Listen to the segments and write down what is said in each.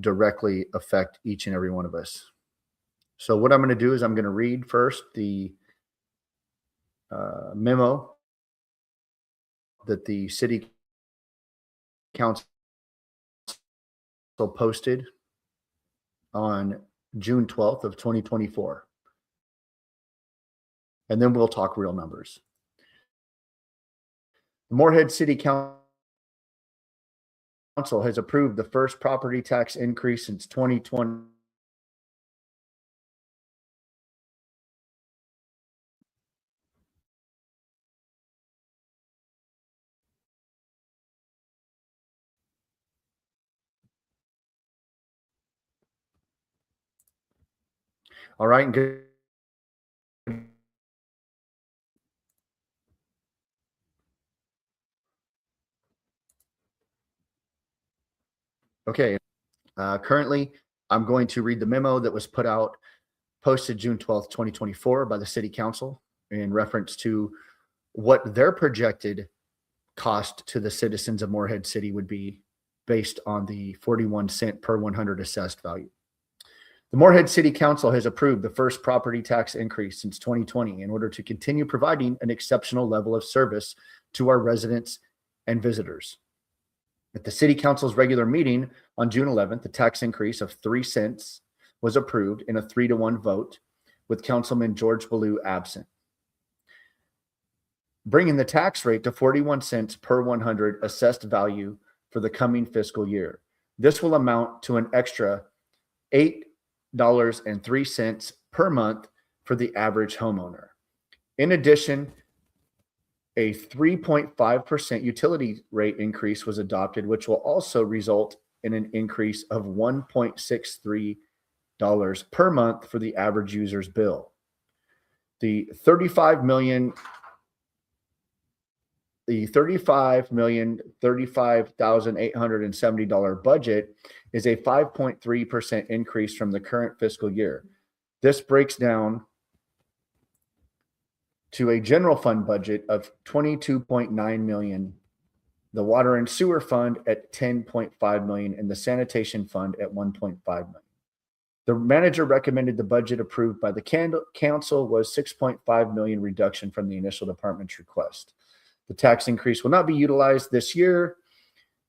directly affect each and every one of us. So what I'm going to do is I'm going to read first the memo that the city council posted on June 12th of 2024. And then we'll talk real numbers. The Morehead City Council has approved the first property tax increase since 2020. All right, good. Okay. Currently, I'm going to read the memo that was put out, posted June 12th, 2024 by the City Council in reference to what their projected cost to the citizens of Morehead City would be based on the 41 cent per 100 assessed value. The Morehead City Council has approved the first property tax increase since 2020 in order to continue providing an exceptional level of service to our residents and visitors. At the City Council's regular meeting on June 11th, the tax increase of 3 cents was approved in a 3-to-1 vote, with Councilman George Ballou absent, bringing the tax rate to 41 cents per 100 assessed value for the coming fiscal year. This will amount to an extra $8.03 per month for the average homeowner. In addition, a 3.5% utility rate increase was adopted, which will also result in an increase of $1.63 per month for the average user's bill. The $35,035,870 budget is a 5.3% increase from the current fiscal year. This breaks down to a general fund budget of $22.9 million, the water and sewer fund at $10.5 million, and the sanitation fund at $1.5 million. The manager recommended the budget approved by the council was $6.5 million reduction from the initial department's request. The tax increase will not be utilized this year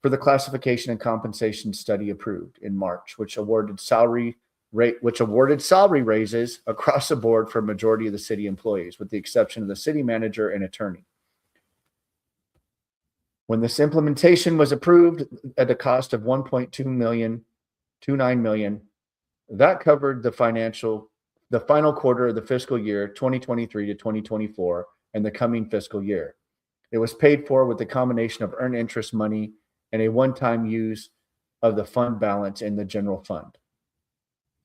for the classification and compensation study approved in March, which awarded salary raises across the board for a majority of the city employees, with the exception of the city manager and attorney. When this implementation was approved at a cost of $1.29 million, that covered the final quarter of the fiscal year 2023 to 2024 and the coming fiscal year. It was paid for with the combination of earned interest money and a one-time use of the fund balance in the general fund.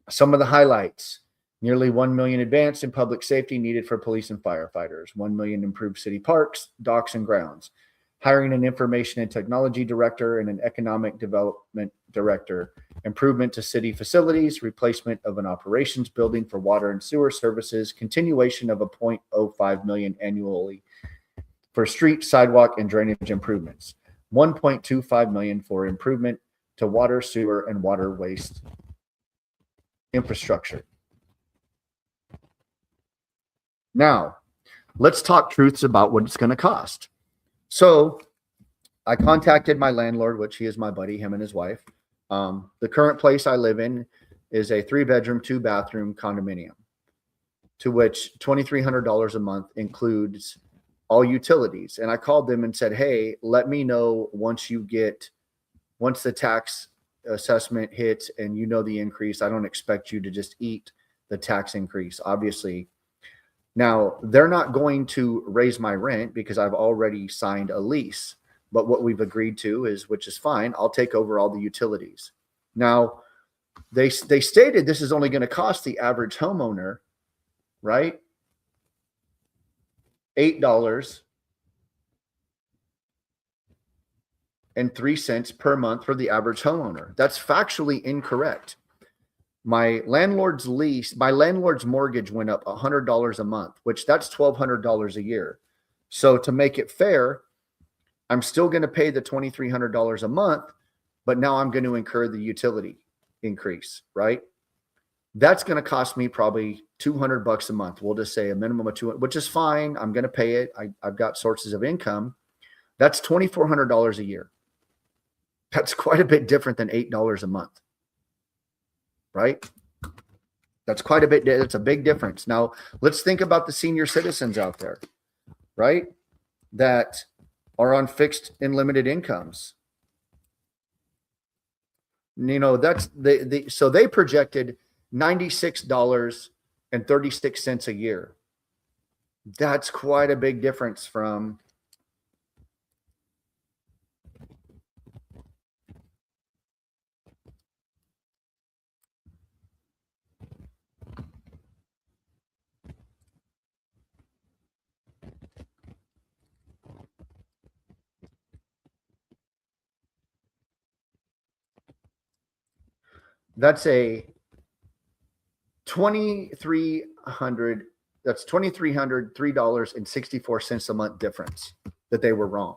Some of the highlights: nearly $1 million advanced in public safety needed for police and firefighters, $1 million improved city parks, docks, and grounds, hiring an information and technology director and an economic development director, improvement to city facilities, replacement of an operations building for water and sewer services, continuation of a $0.05 million annually for street, sidewalk, and drainage improvements, $1.25 million for improvement to water, sewer, and water waste infrastructure. Now, let's talk truths about what it's going to cost. So I contacted my landlord, which he is my buddy, him and his wife. The current place I live in is a 3-bedroom, 2-bathroom condominium, to which $2,300 a month includes all utilities. And I called them and said, hey, let me know once the tax assessment hits and you know the increase. I don't expect you to just eat the tax increase, obviously. Now, they're not going to raise my rent because I've already signed a lease. But what we've agreed to is, which is fine, I'll take over all the utilities. Now, they stated this is only going to cost the average homeowner, right, $8.03 per month for the average homeowner. That's factually incorrect. My landlord's mortgage went up $100 a month, which that's $1,200 a year. So to make it fair, I'm still going to pay the $2,300 a month, but now I'm going to incur the utility increase, right? That's going to cost me probably $200 a month. We'll just say a minimum of 200, which is fine. I'm going to pay it. I've got sources of income. That's $2,400 a year. That's quite a bit different than $8 a month, right? That's quite a bit. It's a big difference. Now, let's think about the senior citizens out there, right? That are on fixed and limited incomes. You know, that's so they projected $96.36 a year. That's quite a big difference from that's a $2,300. That's $2,303.64 a month difference that they were wrong.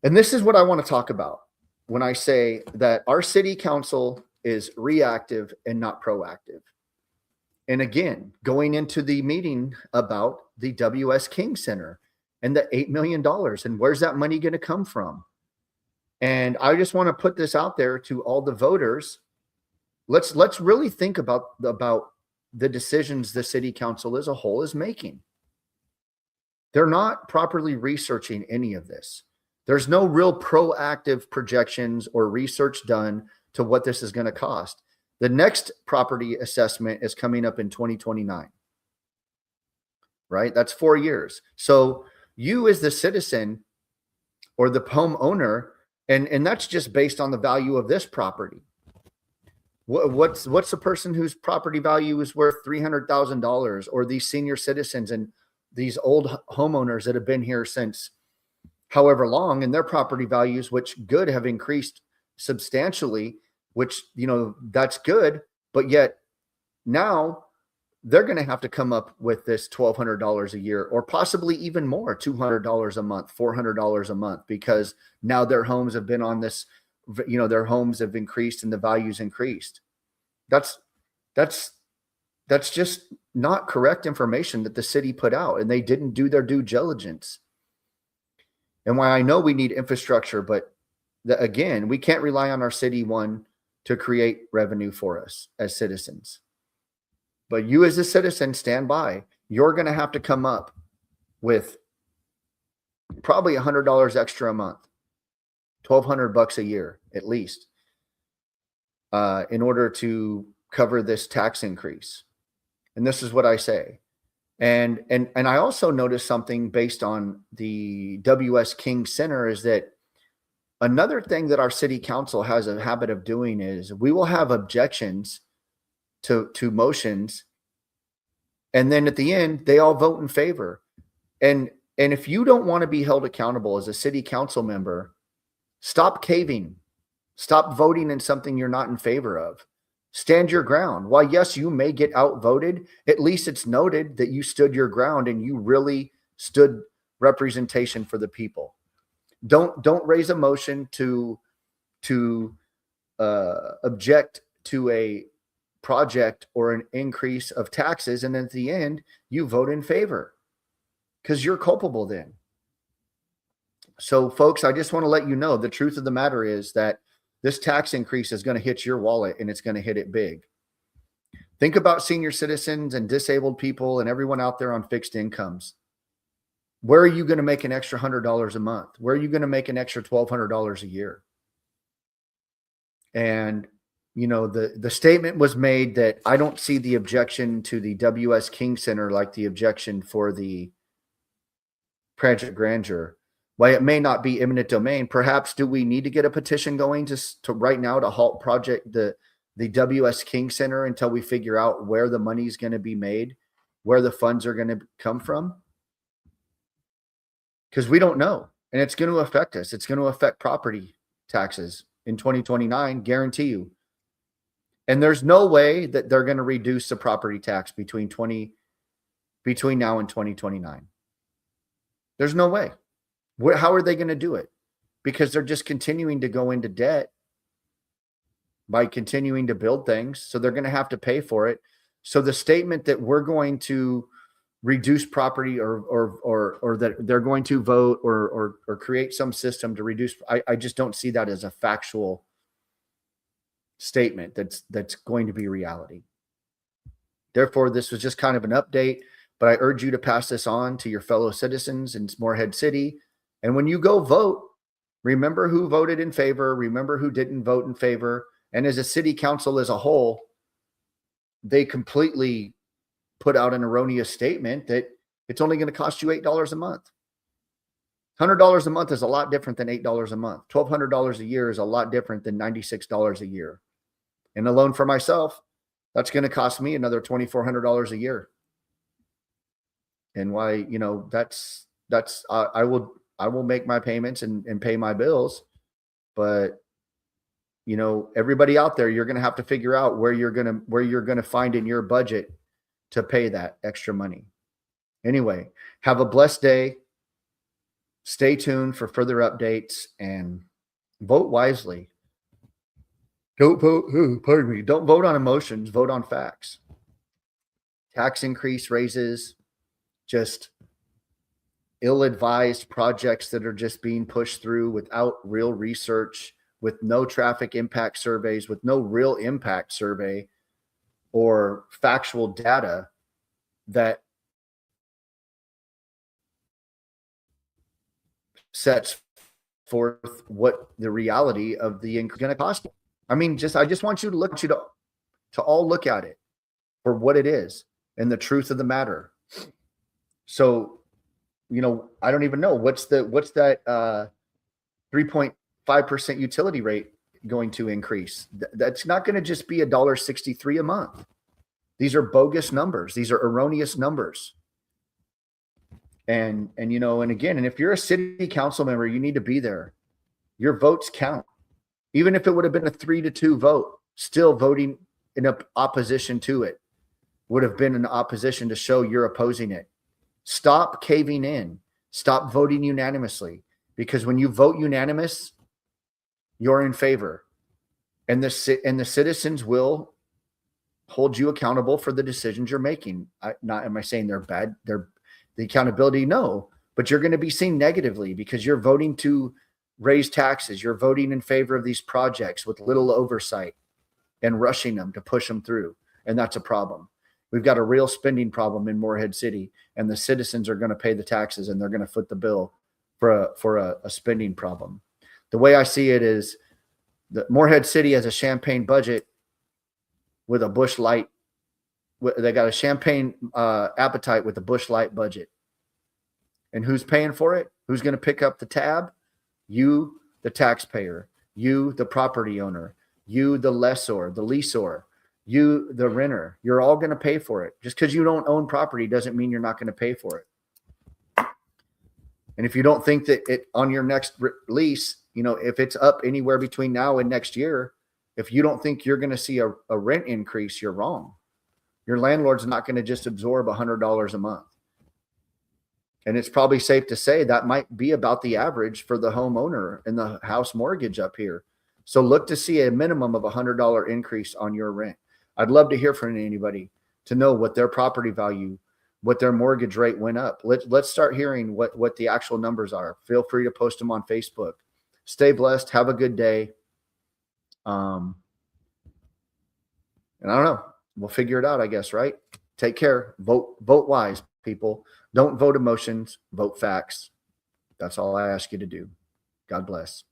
And this is what I want to talk about when I say that our city council is reactive and not proactive. And again, going into the meeting about the W.S. King Center and the $8 million and where's that money going to come from? And I just want to put this out there to all the voters. Let's really think about the decisions the city council as a whole is making. They're not properly researching any of this. There's no real proactive projections or research done to what this is going to cost. The next property assessment is coming up in 2029, right? That's 4 years. So you as the citizen or the homeowner, and that's just based on the value of this property. What's the person whose property value is worth $300,000, or these senior citizens and these old homeowners that have been here since however long, and their property values, which have increased substantially, which, you know, that's good, but yet now they're going to have to come up with this $1,200 a year, or possibly even more, $200 a month, $400 a month, because now their homes have been on this, you know, their homes have increased and the values increased. That's just not correct information that the city put out, and they didn't do their due diligence. And why I know we need infrastructure, but again, we can't rely on our city to create revenue for us as citizens. But you as a citizen, stand by. You're going to have to come up with probably $100 extra a month, $1,200 a year at least, in order to cover this tax increase. And this is what I say. And I also noticed something based on the W.S. King Center is that another thing that our city council has a habit of doing is we will have objections to motions, and then at the end they all vote in favor. And if you don't want to be held accountable as a city council member, stop caving. Stop voting in something you're not in favor of. Stand your ground. While yes, you may get outvoted, at least it's noted that you stood your ground and you really stood representation for the people. Don't raise a motion to object to a project or an increase of taxes, and at the end you vote in favor because you're culpable then. So folks, I just want to let you know the truth of the matter is that this tax increase is going to hit your wallet, and it's going to hit it big. Think about senior citizens and disabled people and everyone out there on fixed incomes. Where are you going to make an extra $100 a month? Where are you going to make an extra $1,200 a year? And, you know, the statement was made that I don't see the objection to the W.S. King Center like the objection for the Project Grandeur. While it may not be eminent domain, perhaps do we need to get a petition going to right now to halt the W.S. King Center until we figure out where the money is going to be made, where the funds are going to come from? Because we don't know, and it's going to affect us. It's going to affect property taxes in 2029, guarantee you. And there's no way that they're going to reduce the property tax between now and 2029. There's no way. How are they going to do it? Because they're just continuing to go into debt. by continuing to build things. So they're going to have to pay for it. So the statement that we're going to reduce property or that they're going to vote or create some system to reduce, I just don't see that as a factual statement that's going to be reality. Therefore, this was just kind of an update, but I urge you to pass this on to your fellow citizens in Morehead City. And when you go vote, remember who voted in favor, remember who didn't vote in favor. And as a city council as a whole, they completely put out an erroneous statement that it's only going to cost you $8 a month. $100 a month is a lot different than $8 a month. $1,200 a year is a lot different than $96 a year. And a loan for myself, that's going to cost me another $2,400 a year. And why, that's I will make my payments and pay my bills, but everybody out there, you're going to have to figure out where you're going to find in your budget to pay that extra money. Anyway, have a blessed day. Stay tuned for further updates and vote wisely. Don't vote on emotions, vote on facts. Tax increase, raises, just ill-advised projects that are just being pushed through without real research, with no traffic impact surveys, with no real impact survey or factual data that sets forth what the reality of the increase is going to cost. I just want you to all look at it for what it is and the truth of the matter. So, I don't even know what's that 3.5% utility rate going to increase. That's not going to just be $1.63 a month. These are bogus numbers. These are erroneous numbers. And if you're a city council member, you need to be there. Your votes count. Even if it would have been a 3-2 vote, still voting in opposition to it would have been an opposition to show you're opposing it. Stop caving in. Stop voting unanimously, because when you vote unanimous, you're in favor, and the citizens will hold you accountable for the decisions you're making. Am I saying they're bad? They're the accountability, no, but you're going to be seen negatively because you're voting to raise taxes. You're voting in favor of these projects with little oversight and rushing them to push them through. And that's a problem. We've got a real spending problem in Morehead City, and the citizens are going to pay the taxes, and they're going to foot the bill for a spending problem. The way I see it is that Morehead City has a champagne budget with a Busch Light. They got a champagne appetite with a Busch Light budget. And who's paying for it? Who's going to pick up the tab? You, the taxpayer. You, the property owner. You, the lessor, the leaseor. You, the renter. You're all going to pay for it. Just because you don't own property doesn't mean you're not going to pay for it. And if you don't think that it on your next lease, if it's up anywhere between now and next year, if you don't think you're going to see a rent increase, you're wrong. Your landlord's not going to just absorb $100 a month. And it's probably safe to say that might be about the average for the homeowner and the house mortgage up here. So look to see a minimum of $100 increase on your rent. I'd love to hear from anybody to know what their property value, what their mortgage rate went up. Let's start hearing what the actual numbers are. Feel free to post them on Facebook. Stay blessed. Have a good day. And I don't know. We'll figure it out, I guess, right? Take care. Vote wise, people. Don't vote emotions. Vote facts. That's all I ask you to do. God bless.